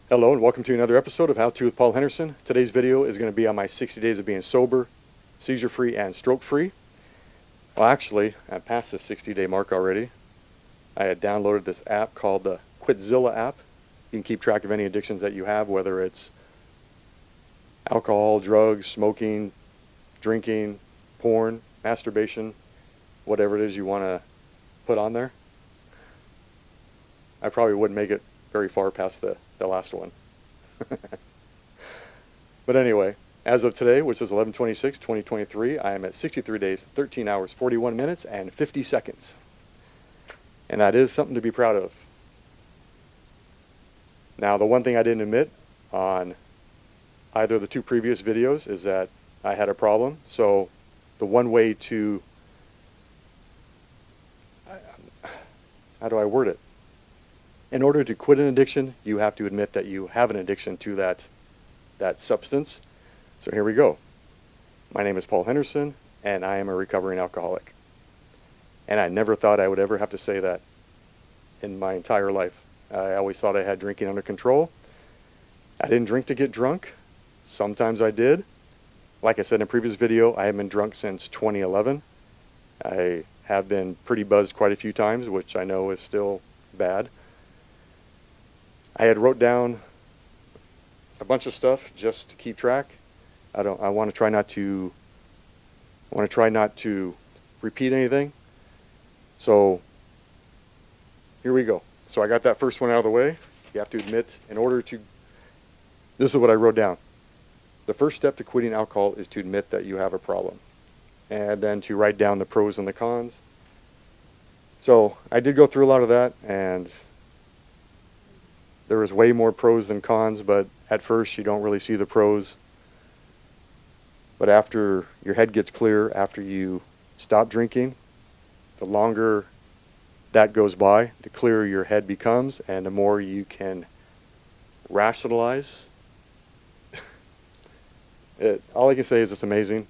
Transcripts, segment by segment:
Hello and welcome to another episode of How To with Paul Henderson. Today's video is going to be on my 60 days of being sober, seizure-free, and stroke-free. Well, actually, I passed the 60-day mark already. I had downloaded this app called the Quitzilla app. You can keep track of any addictions that you have, whether it's alcohol, drugs, smoking, drinking, porn, masturbation, whatever it is you want to put on there. I probably wouldn't make it very far past the last one. But anyway, as of today, which is 11/26/2023, I am at 63 days, 13 hours, 41 minutes, and 50 seconds. And that is something to be proud of. Now, the one thing I didn't admit on either of the two previous videos is that I had a problem. So the one way to, how do I word it? In order to quit an addiction, you have to admit that you have an addiction to that substance. So here we go. My name is Paul Henderson, and I am a recovering alcoholic. And I never thought I would ever have to say that in my entire life. I always thought I had drinking under control. I didn't drink to get drunk. Sometimes I did. Like I said in a previous video, I have been drunk since 2011. I have been pretty buzzed quite a few times, which I know is still bad. I had wrote down a bunch of stuff just to keep track. I want to try not to repeat anything. So here we go. So I got that first one out of the way. You have to admit, this is what I wrote down. The first step to quitting alcohol is to admit that you have a problem, and then to write down the pros and the cons. So I did go through a lot of that, and there was way more pros than cons, but at first you don't really see the pros. But after your head gets clear, after you stop drinking, the longer that goes by, the clearer your head becomes, and the more you can rationalize. All I can say is it's amazing.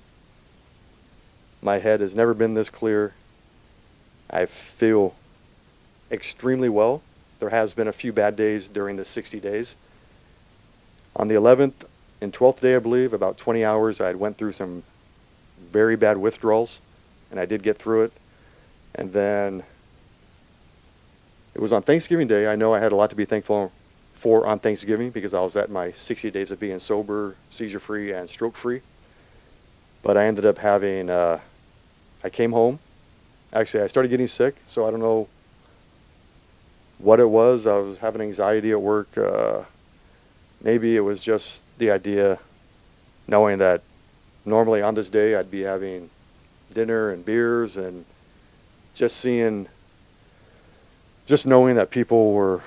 My head has never been this clear. I feel extremely well. There has been a few bad days during the 60 days. On the 11th and 12th day, I believe, about 20 hours, I went through some very bad withdrawals, and I did get through it. And then it was on Thanksgiving Day. I know I had a lot to be thankful for on Thanksgiving because I was at my 60 days of being sober, seizure-free, and stroke-free. But I ended up having, I came home. Actually, I started getting sick, so I don't know what it was. I was having anxiety at work. Maybe it was just the idea, knowing that normally on this day I'd be having dinner and beers, and just knowing that people were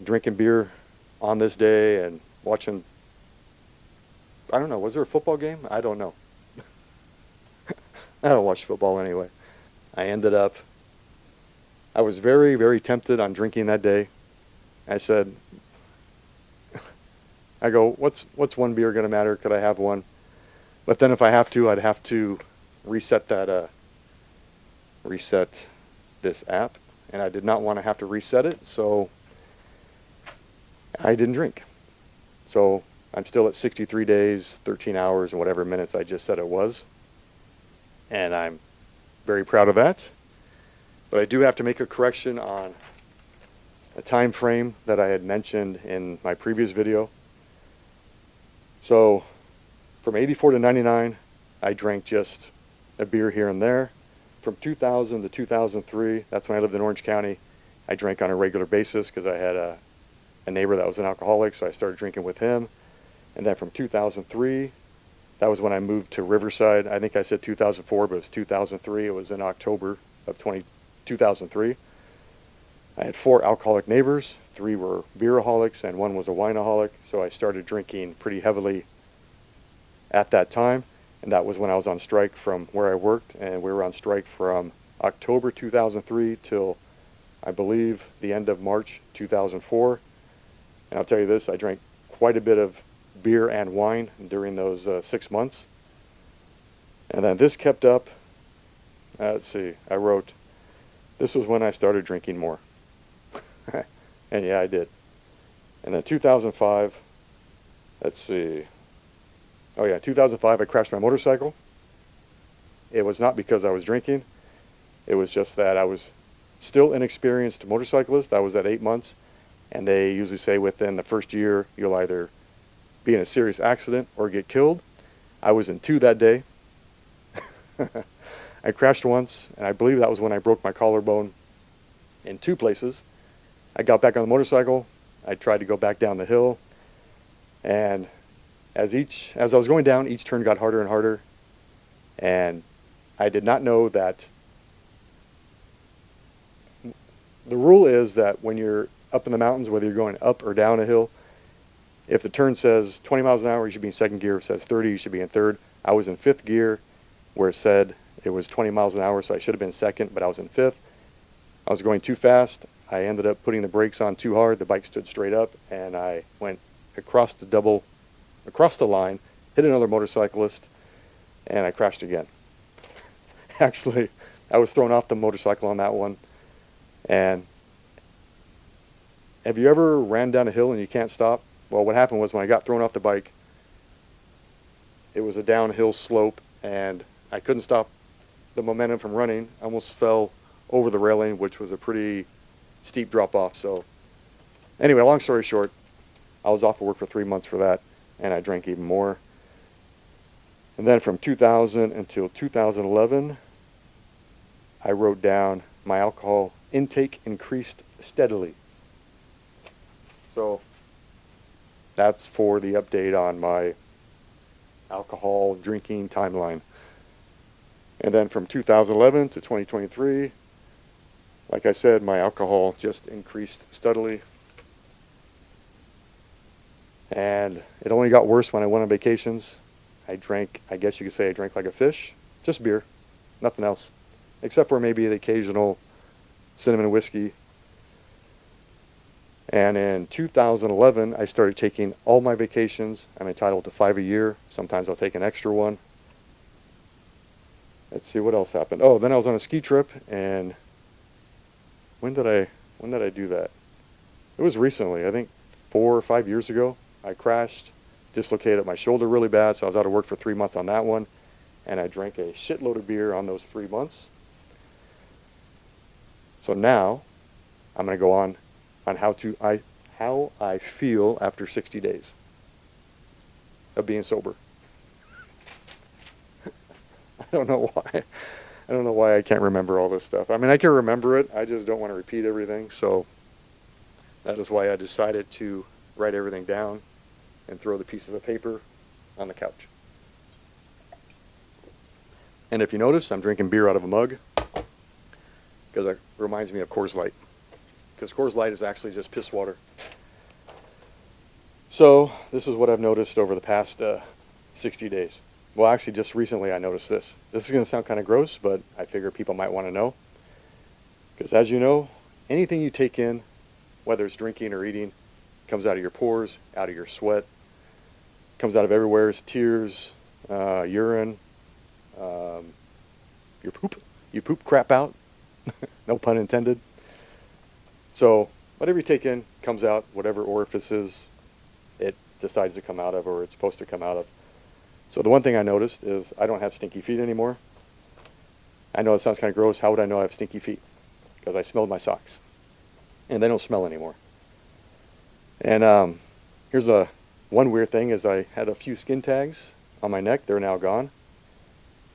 drinking beer on this day and watching, I don't know, was there a football game? I don't know. I don't watch football anyway. I was very, very tempted on drinking that day. I said, I go, what's one beer going to matter? Could I have one? But then if I have to, I'd have to reset this app. And I did not want to have to reset it, so I didn't drink. So I'm still at 63 days, 13 hours, and whatever minutes I just said it was. And I'm very proud of that. But I do have to make a correction on a time frame that I had mentioned in my previous video. So from 84 to 99, I drank just a beer here and there. From 2000 to 2003, that's when I lived in Orange County, I drank on a regular basis because I had a neighbor that was an alcoholic, so I started drinking with him. And then from 2003, that was when I moved to Riverside. I think I said 2004, but it was 2003. It was in October of 2003. I had 4 alcoholic neighbors. 3 were beeraholics and 1 was a wineaholic. So I started drinking pretty heavily at that time. And that was when I was on strike from where I worked. And we were on strike from October 2003 till, I believe, the end of March 2004. And I'll tell you this, I drank quite a bit of beer and wine during those 6 months. And then this kept up. Let's see, I wrote, this was when I started drinking more. And yeah, I did. And then 2005, let's see. Oh yeah, 2005 I crashed my motorcycle. It was not because I was drinking. It was just that I was still inexperienced motorcyclist. I was at 8 months, and they usually say within the first year you'll either be in a serious accident or get killed. I was in 2 that day. I crashed once, and I believe that was when I broke my collarbone in 2 places. I got back on the motorcycle. I tried to go back down the hill, and as I was going down, each turn got harder and harder, and I did not know that the rule is that when you're up in the mountains, whether you're going up or down a hill, if the turn says 20 miles an hour, you should be in second gear. If it says 30, you should be in third. I was in 5th gear where it said it was 20 miles an hour, so I should have been second, but I was in 5th. I was going too fast. I ended up putting the brakes on too hard. The bike stood straight up, and I went across the line, hit another motorcyclist, and I crashed again. Actually, I was thrown off the motorcycle on that one. And have you ever ran down a hill and you can't stop? Well, what happened was when I got thrown off the bike, it was a downhill slope, and I couldn't stop the momentum from running. I almost fell over the railing, which was a pretty steep drop off. So anyway, long story short, I was off of work for 3 months for that, and I drank even more. And then from 2000 until 2011, I wrote down my alcohol intake increased steadily. So that's for the update on my alcohol drinking timeline. And then from 2011 to 2023, like I said, my alcohol just increased steadily. And it only got worse when I went on vacations. I drank, I guess you could say I drank like a fish. Just beer, nothing else. Except for maybe the occasional cinnamon whiskey. And in 2011, I started taking all my vacations. I'm entitled to 5 a year. Sometimes I'll take an extra one. Let's see what else happened. Oh, then I was on a ski trip, and when did I do that? It was recently, I think 4 or 5 years ago. I crashed, dislocated my shoulder really bad, so I was out of work for 3 months on that one, and I drank a shitload of beer on those 3 months. So now I'm going to go on how I feel after 60 days of being sober. I don't know why. I don't know why I can't remember all this stuff. I mean, I can remember it. I just don't want to repeat everything. So that is why I decided to write everything down and throw the pieces of paper on the couch. And if you notice, I'm drinking beer out of a mug because it reminds me of Coors Light. Because Coors Light is actually just piss water. So this is what I've noticed over the past 60 days. Well, actually, just recently I noticed this. This is going to sound kind of gross, but I figure people might want to know. Because as you know, anything you take in, whether it's drinking or eating, comes out of your pores, out of your sweat, comes out of everywhere. It's tears, urine, your poop. You poop crap out. No pun intended. So whatever you take in comes out, whatever orifices it decides to come out of or it's supposed to come out of. So the one thing I noticed is I don't have stinky feet anymore. I know it sounds kind of gross. How would I know I have stinky feet? Because I smelled my socks. And they don't smell anymore. And here's one weird thing is I had a few skin tags on my neck. They're now gone.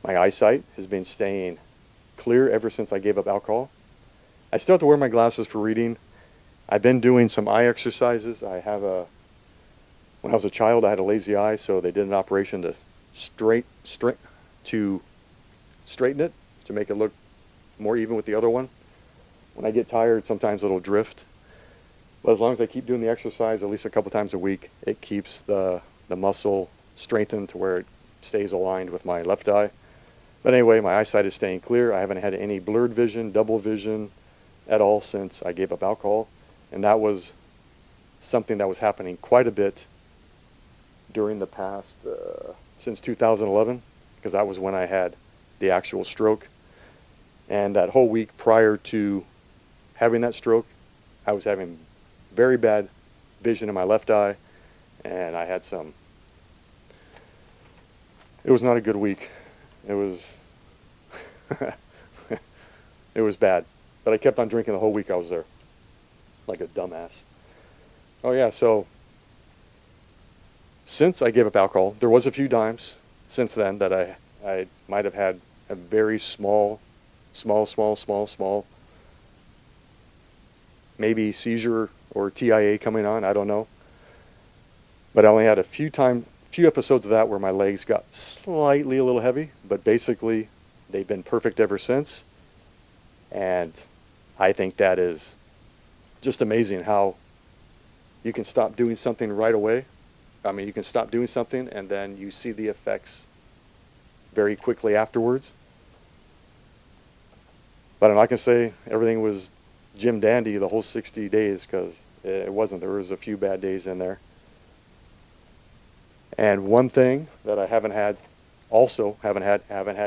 My eyesight has been staying clear ever since I gave up alcohol. I still have to wear my glasses for reading. I've been doing some eye exercises. When I was a child, I had a lazy eye, so they did an operation to straighten it to make it look more even with the other one. When I get tired, sometimes it'll drift. But as long as I keep doing the exercise at least a couple times a week, it keeps the muscle strengthened to where it stays aligned with my left eye. But anyway, my eyesight is staying clear. I haven't had any blurred vision, double vision at all since I gave up alcohol. And that was something that was happening quite a bit during the past, since 2011, because that was when I had the actual stroke. And that whole week prior to having that stroke, I was having very bad vision in my left eye, and I had some. It was not a good week. It was it was bad. But I kept on drinking the whole week I was there, like a dumbass. Oh yeah, so since I gave up alcohol, there was a few times since then that I might have had a very small, maybe seizure or TIA coming on, I don't know. But I only had a few episodes of that where my legs got slightly a little heavy, but basically they've been perfect ever since. And I think that is just amazing how you can stop doing something right away. I mean, you can stop doing something and then you see the effects very quickly afterwards. But I'm not going to say everything was Jim Dandy the whole 60 days, because it wasn't. There was a few bad days in there. And one thing that I haven't had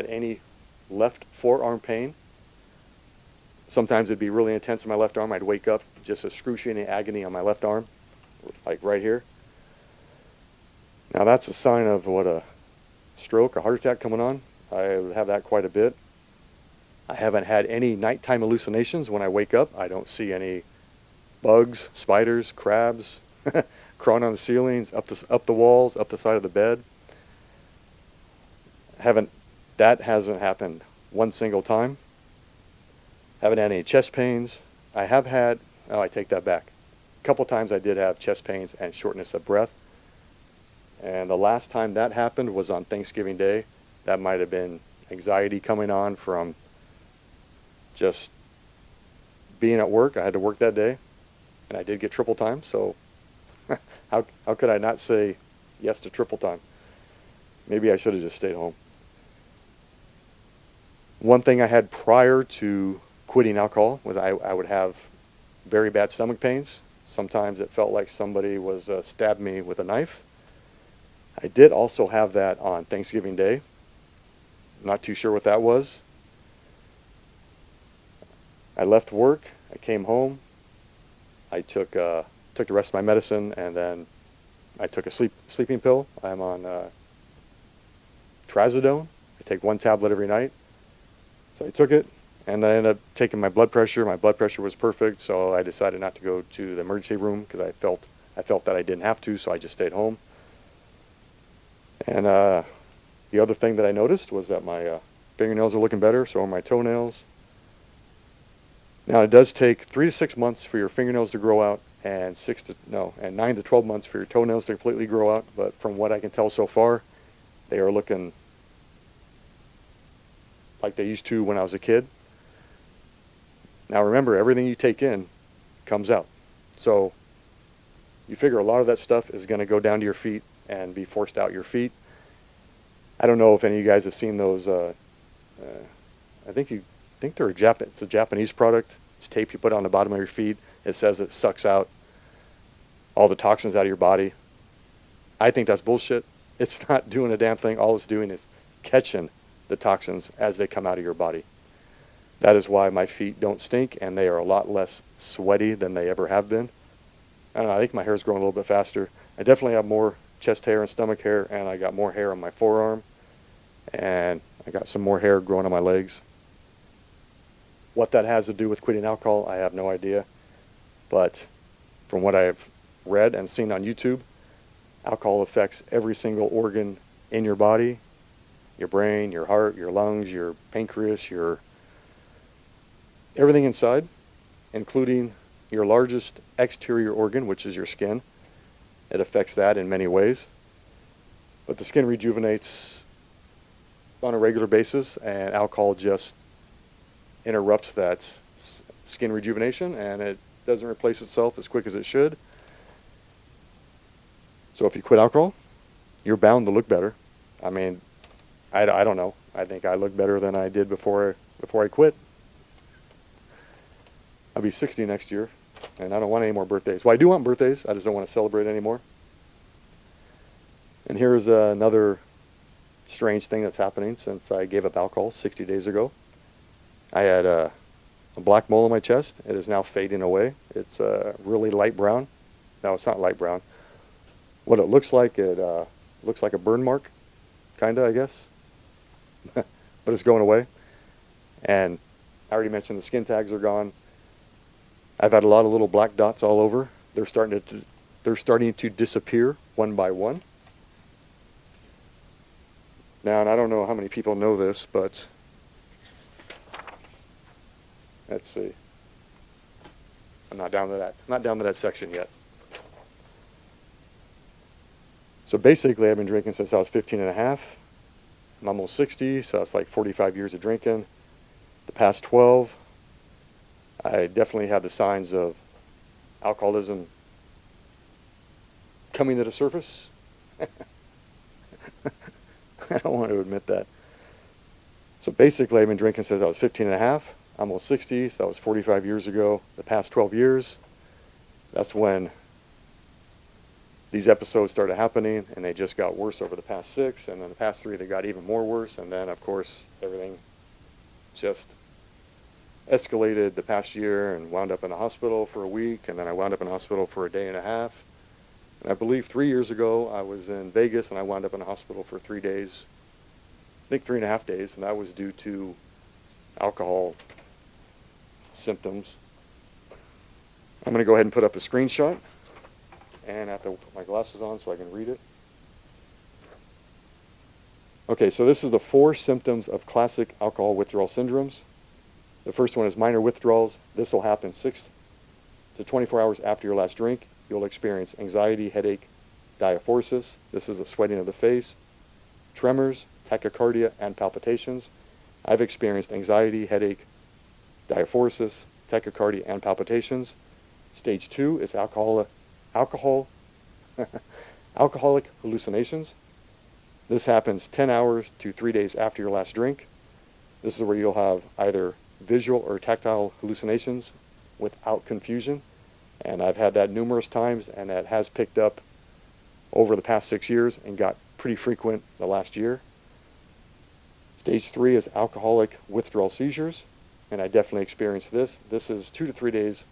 any left forearm pain. Sometimes it'd be really intense in my left arm. I'd wake up just excruciating agony on my left arm, like right here. Now that's a sign of what, a stroke, a heart attack coming on. I would have that quite a bit. I haven't had any nighttime hallucinations. When I wake up, I don't see any bugs, spiders, crabs crawling on the ceilings, up the walls, up the side of the bed. That hasn't happened one single time. Haven't had any chest pains. I have had, oh, I take that back. A couple times I did have chest pains and shortness of breath. And the last time that happened was on Thanksgiving Day. That might have been anxiety coming on from just being at work. I had to work that day, and I did get triple time, so how could I not say yes to triple time? Maybe I should have just stayed home. One thing I had prior to quitting alcohol was I would have very bad stomach pains. Sometimes it felt like somebody was stabbing me with a knife. I did also have that on Thanksgiving Day. Not too sure what that was. I left work. I came home. I took the rest of my medicine, and then I took a sleeping pill. I'm on trazodone. I take one tablet every night. So I took it, and then I ended up taking my blood pressure. My blood pressure was perfect, so I decided not to go to the emergency room because I felt that I didn't have to, so I just stayed home. And the other thing that I noticed was that my fingernails are looking better, so are my toenails. Now, it does take 3 to 6 months for your fingernails to grow out, and 9 to 12 months for your toenails to completely grow out. But from what I can tell so far, they are looking like they used to when I was a kid. Now, remember, everything you take in comes out. So you figure a lot of that stuff is going to go down to your feet and be forced out your feet. I don't know if any of you guys have seen those. I think they're it's a Japanese product. It's tape you put on the bottom of your feet. It says it sucks out all the toxins out of your body. I think that's bullshit. It's not doing a damn thing. All it's doing is catching the toxins as they come out of your body. That is why my feet don't stink, and they are a lot less sweaty than they ever have been. I don't know, I think my hair's growing a little bit faster. I definitely have more chest hair and stomach hair, and I got more hair on my forearm, and I got some more hair growing on my legs. What that has to do with quitting alcohol, I have no idea. But from what I've read and seen on YouTube, alcohol affects every single organ in your body. Your brain, your heart, your lungs, your pancreas, your everything inside, including your largest exterior organ, which is your skin. It affects that in many ways. But the skin rejuvenates on a regular basis, and alcohol just interrupts that skin rejuvenation, and it doesn't replace itself as quick as it should. So if you quit alcohol, you're bound to look better. I mean, I don't know. I think I look better than I did before I quit. I'll be 60 next year, and I don't want any more birthdays. Well, I do want birthdays. I just don't want to celebrate anymore. And here's another strange thing that's happening since I gave up alcohol 60 days ago. I had a black mole on my chest. It is now fading away. It's really light brown. No, it's not light brown. What it looks like a burn mark, kinda, I guess. But it's going away. And I already mentioned the skin tags are gone. I've had a lot of little black dots all over. They're starting to disappear one by one. Now, and I don't know how many people know this, but let's see. I'm not down to that section yet. So basically, I've been drinking since I was 15 and a half. I'm almost 60, so it's like 45 years of drinking. The past 12, I definitely had the signs of alcoholism coming to the surface. I don't want to admit that. So basically, I've been drinking since I was 15 and a half. I'm almost 60, so that was 45 years ago. The past 12 years, that's when these episodes started happening, and they just got worse over the past 6, and then the past 3, they got even more worse, and then, of course, everything just escalated the past year and wound up in the hospital for a week, and then I wound up in the hospital for a day and a half. And I believe 3 years ago, I was in Vegas, and I wound up in the hospital for 3 days, I think 3.5 days, and that was due to alcohol symptoms. I'm going to go ahead and put up a screenshot, and I have to put my glasses on so I can read it. Okay, so this is the 4 symptoms of classic alcohol withdrawal syndromes. The first one is minor withdrawals. This will happen 6 to 24 hours after your last drink. You'll experience anxiety, headache, diaphoresis. This is a sweating of the face, tremors, tachycardia, and palpitations. I've experienced anxiety, headache, diaphoresis, tachycardia, and palpitations. Stage 2 is alcoholic hallucinations. This happens 10 hours to 3 days after your last drink. This is where you'll have either visual or tactile hallucinations without confusion. And I've had that numerous times, and that has picked up over the past 6 years and got pretty frequent the last year. Stage 3 is alcoholic withdrawal seizures, and I definitely experienced this. This is 2 to 3 days,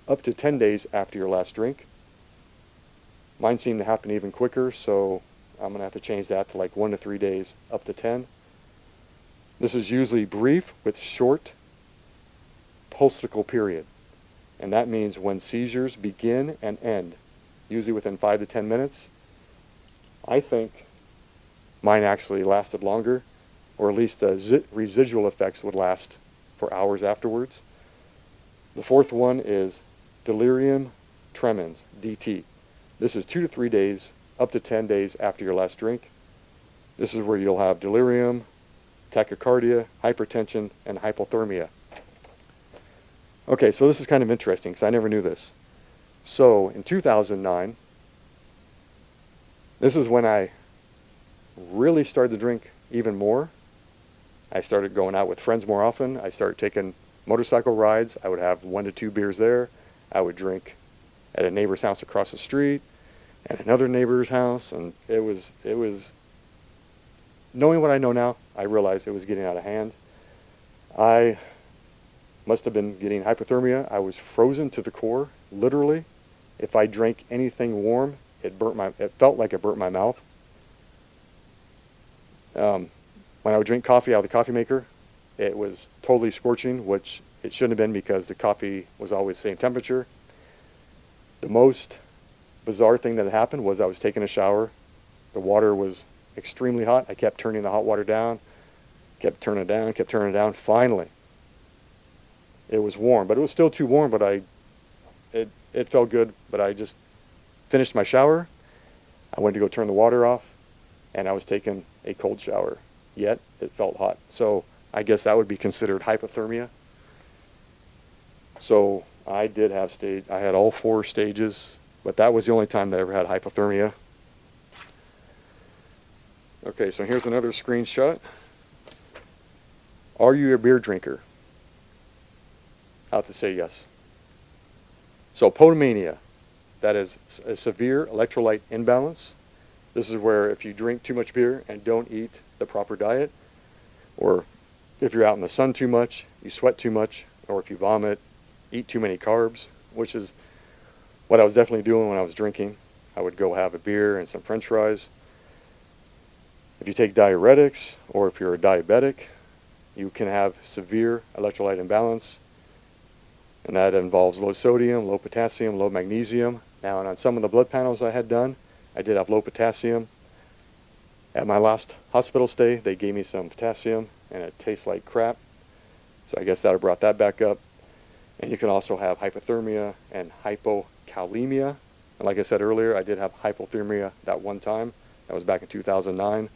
up to 10 days after your last drink. Mine seemed to happen even quicker, so I'm going to have to change that to like 1 to 3 days, up to 10. This is usually brief with short postical period. And that means when seizures begin and end, usually within 5 to 10 minutes. I think mine actually lasted longer, or at least the residual effects would last for hours afterwards. The fourth one is delirium tremens, DT. This is 2 to 3 days, up to 10 days after your last drink. This is where you'll have delirium, tachycardia, hypertension, and hypothermia. Okay, so this is kind of interesting because I never knew this. So in 2009, this is when I really started to drink even more. I started going out with friends more often. I started taking motorcycle rides. I would have 1 to 2 beers there. I would drink at a neighbor's house across the street and another neighbor's house, and it was knowing what I know now, I realized it was getting out of hand. I must have been getting hypothermia. I was frozen to the core, literally. If I drank anything warm, it felt like it burnt my mouth. When I would drink coffee out of the coffee maker, it was totally scorching, which it shouldn't have been because the coffee was always the same temperature. The most bizarre thing that had happened was I was taking a shower. The water was extremely hot. I kept turning the hot water down, kept turning it down. Finally, it was warm, but it was still too warm, but it felt good. But I just finished my shower. I went to go turn the water off, and I was taking a cold shower, yet it felt hot. So I guess that would be considered hypothermia. So I had all 4 stages, but that was the only time that I ever had hypothermia. Okay, so here's another screenshot. Are you a beer drinker? I have to say yes. So potomania, that is a severe electrolyte imbalance. This is where if you drink too much beer and don't eat the proper diet, or if you're out in the sun too much, you sweat too much, or if you vomit, eat too many carbs, which is what I was definitely doing when I was drinking, I would go have a beer and some french fries. If you take diuretics, or if you're a diabetic, you can have severe electrolyte imbalance, and that involves low sodium, low potassium, low magnesium. Now, and on some of the blood panels I had done, I did have low potassium. At my last hospital stay, they gave me some potassium, and it tastes like crap. So I guess that brought that back up. And you can also have hypothermia and hypokalemia. And like I said earlier, I did have hypothermia that one time. That was back in 2009.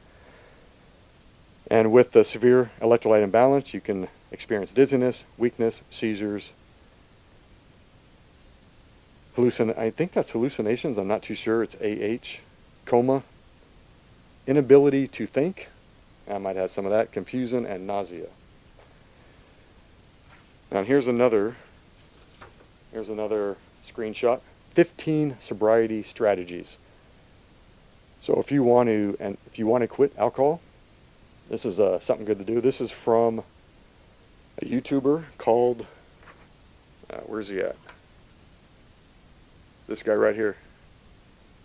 And with the severe electrolyte imbalance, you can experience dizziness, weakness, seizures, I think that's hallucinations, I'm not too sure, it's AH, coma, inability to think, I might have some of that, confusion, and nausea. Now here's another screenshot, 15 sobriety strategies. So if you want to quit alcohol, this is something good to do. This is from a YouTuber called, where's he at? This guy right here.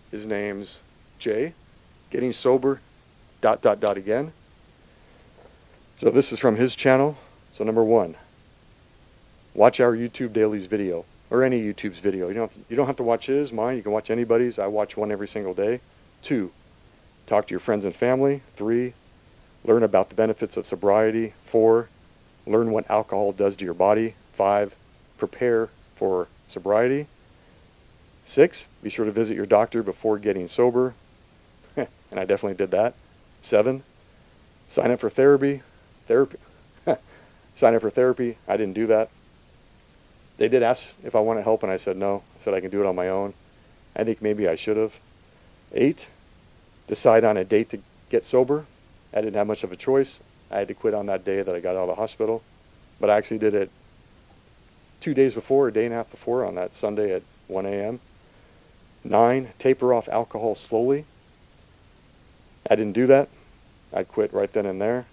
His name's Jay. Getting sober, ... again. So this is from his channel. So number 1, watch our YouTube Dailies video, or any YouTube's video. You don't have to watch his, mine. You can watch anybody's. I watch one every single day. 2, talk to your friends and family. 3, learn about the benefits of sobriety. 4, learn what alcohol does to your body. 5, prepare for sobriety. 6, be sure to visit your doctor before getting sober. And I definitely did that. 7, sign up for therapy. Sign up for therapy. I didn't do that. They did ask if I wanted help, and I said no. I said I can do it on my own. I think maybe I should have. 8, decide on a date to get sober. I didn't have much of a choice. I had to quit on that day that I got out of the hospital. But I actually did it 2 days before, a day and a half before, on that Sunday at 1 a.m. 9, taper off alcohol slowly. I didn't do that. I quit right then and there.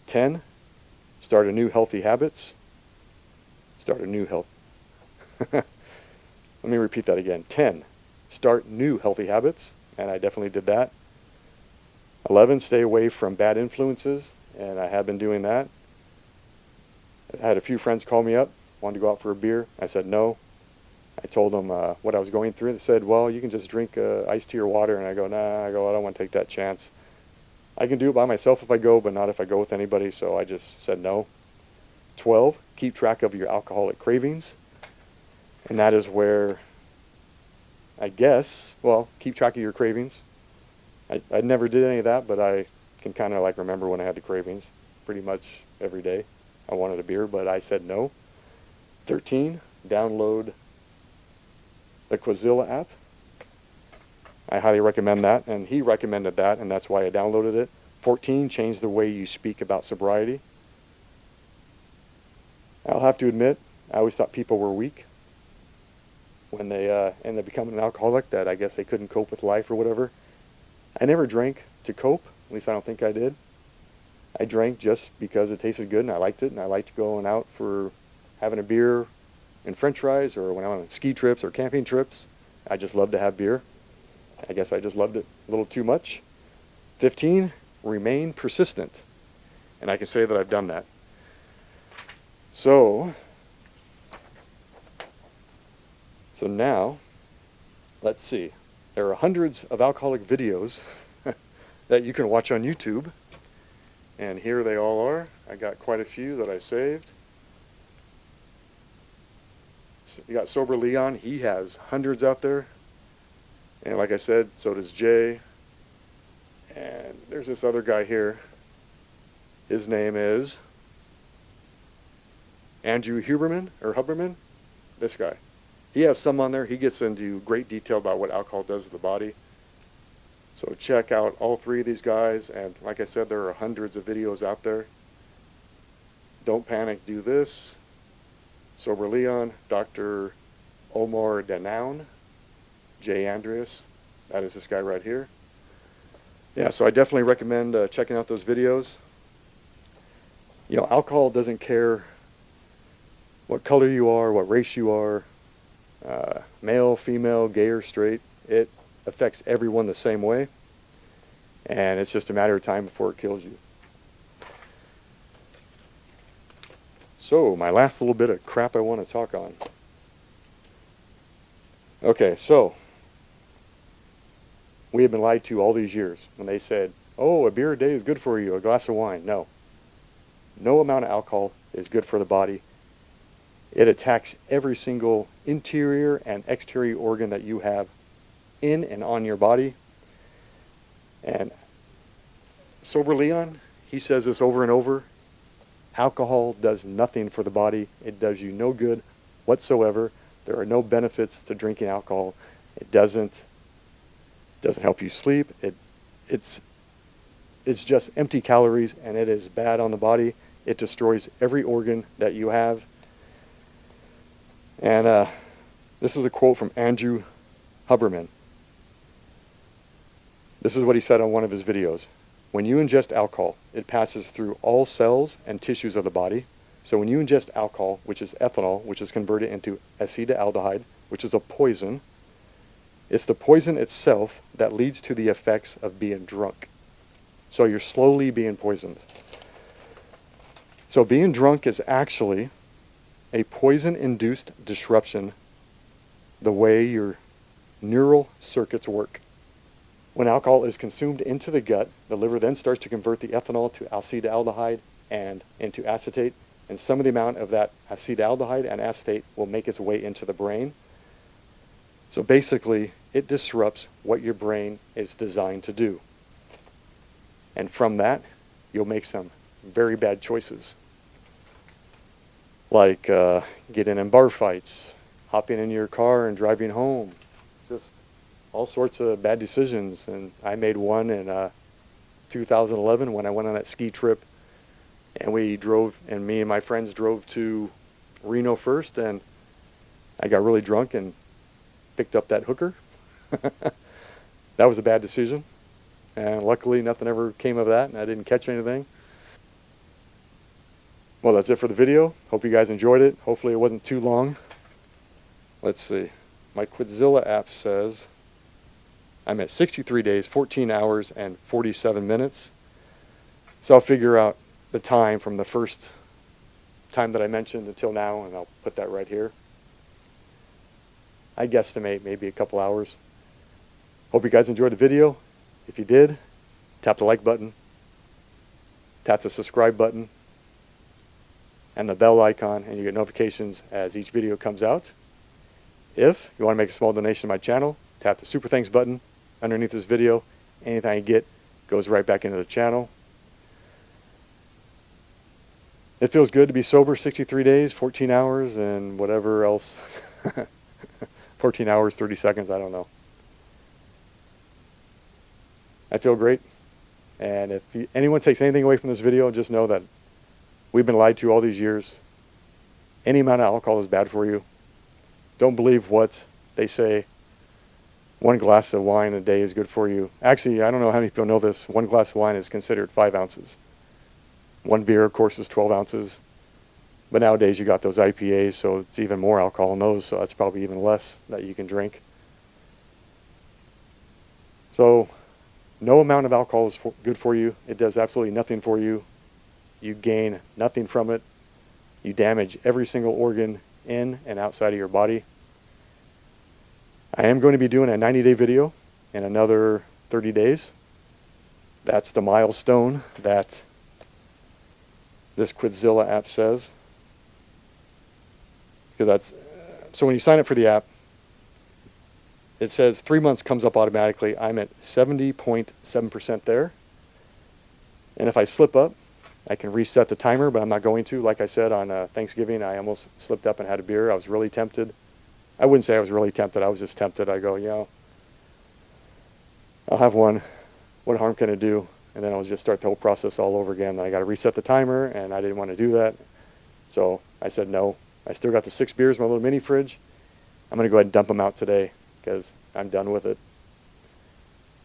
10, start a new healthy habits. Start a new health. Let me repeat that again. 10, start new healthy habits, and I definitely did that. 11, stay away from bad influences, and I have been doing that. I had a few friends call me up, wanted to go out for a beer. I said no. I told them what I was going through. They said, well, you can just drink iced tea or water. And I go, nah, I don't want to take that chance. I can do it by myself if I go, but not if I go with anybody. So I just said no. 12, keep track of your alcoholic cravings. And that is where, I guess, well, keep track of your cravings. I never did any of that, but I can kind of like remember when I had the cravings pretty much every day. I wanted a beer, but I said no. 13, download the Quizilla app. I highly recommend that, and he recommended that, and that's why I downloaded it. 14, change the way you speak about sobriety. I'll have to admit, I always thought people were weak when they ended up becoming an alcoholic, that I guess they couldn't cope with life or whatever. I never drank to cope, at least I don't think I did. I drank just because it tasted good and I liked it, and I liked going out for having a beer and french fries, or when I'm on ski trips or camping trips. I just love to have beer. I guess I just loved it a little too much. 15, remain persistent. And I can say that I've done that. So now, let's see. There are hundreds of alcoholic videos that you can watch on YouTube. And here they all are. I got quite a few that I saved. So you got Sober Leon. He has hundreds out there. And like I said, so does Jay. And there's this other guy here. His name is Andrew Huberman. This guy. He has some on there. He gets into great detail about what alcohol does to the body. So check out all 3 of these guys. And like I said, there are hundreds of videos out there. Don't panic, do this. Sober Leon, Dr. Omar Danoun, Jay Andreas. That is this guy right here. Yeah, so I definitely recommend checking out those videos. You know, alcohol doesn't care what color you are, what race you are, male, female, gay or straight. It affects everyone the same way, and it's just a matter of time before it kills you. So, my last little bit of crap I want to talk on. Okay, so we have been lied to all these years when they said, oh, a beer a day is good for you, a glass of wine. No. No amount of alcohol is good for the body. It attacks every single interior and exterior organ that you have in and on your body. And Sober Leon, he says this over and over. Alcohol does nothing for the body. It does you no good whatsoever. There are no benefits to drinking alcohol. It doesn't help you sleep. It's just empty calories, and it is bad on the body. It destroys every organ that you have. And this is a quote from Andrew Huberman. This is what he said on one of his videos. When you ingest alcohol, it passes through all cells and tissues of the body. So when you ingest alcohol, which is ethanol, which is converted into acetaldehyde, which is a poison, it's the poison itself that leads to the effects of being drunk. So you're slowly being poisoned. So being drunk is actually a poison-induced disruption the way your neural circuits work. When alcohol is consumed into the gut, the liver then starts to convert the ethanol to acetaldehyde and into acetate, and some of the amount of that acetaldehyde and acetate will make its way into the brain. So basically, it disrupts what your brain is designed to do. And from that, you'll make some very bad choices. Like getting in bar fights, hopping in your car and driving home. Just all sorts of bad decisions. And I made one in 2011 when I went on that ski trip. And me and my friends drove to Reno first, and I got really drunk and picked up that hooker. That was a bad decision. And luckily nothing ever came of that, and I didn't catch anything. Well, that's it for the video. Hope you guys enjoyed it. Hopefully it wasn't too long. Let's see. My Quizilla app says I'm at 63 days, 14 hours, and 47 minutes. So I'll figure out the time from the first time that I mentioned until now, and I'll put that right here. I guesstimate maybe a couple hours. Hope you guys enjoyed the video. If you did, tap the like button, tap the subscribe button, and the bell icon, and you get notifications as each video comes out. If you want to make a small donation to my channel, tap the Super Thanks button underneath this video. Anything I get goes right back into the channel. It feels good to be sober 63 days, 14 hours, and whatever else. 14 hours, 30 seconds, I don't know. I feel great. And if anyone takes anything away from this video, just know that we've been lied to all these years. Any amount of alcohol is bad for you. Don't believe what they say. 1 glass of wine a day is good for you. Actually, I don't know how many people know this. 1 glass of wine is considered 5 ounces. 1 beer, of course, is 12 ounces. But nowadays you got those IPAs, so it's even more alcohol in those, so that's probably even less that you can drink. So no amount of alcohol is good for you. It does absolutely nothing for you. You gain nothing from it. You damage every single organ in and outside of your body. I am going to be doing a 90-day video in another 30 days. That's the milestone that this Quizilla app says. So when you sign up for the app, it says 3 months comes up automatically. I'm at 70.7% there. And if I slip up, I can reset the timer, but I'm not going to. Like I said, on Thanksgiving, I almost slipped up and had a beer. I was really tempted. I wouldn't say I was really tempted. I was just tempted. I go, I'll have one. What harm can it do? And then I'll just start the whole process all over again. Then I got to reset the timer, and I didn't want to do that. So I said no. I still got the 6 beers in my little mini fridge. I'm going to go ahead and dump them out today because I'm done with it.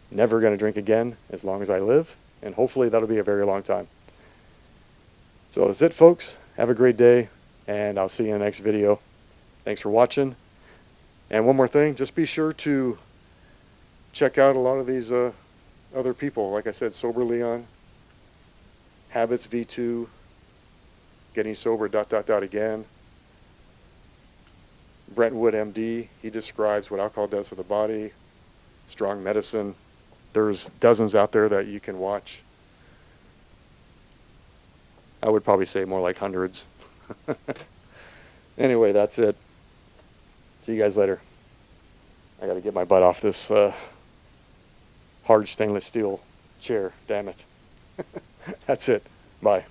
Never going to drink again as long as I live, and hopefully that'll be a very long time. So that's it, folks. Have a great day, and I'll see you in the next video. Thanks for watching. And one more thing, just be sure to check out a lot of these other people. Like I said, Sober Leon, Habits V2, Getting Sober ... again. Brentwood MD, he describes what alcohol does to the body. Strong Medicine. There's dozens out there that you can watch. I would probably say more like hundreds. Anyway, that's it. See you guys later. I got to get my butt off this hard stainless steel chair. Damn it. That's it. Bye.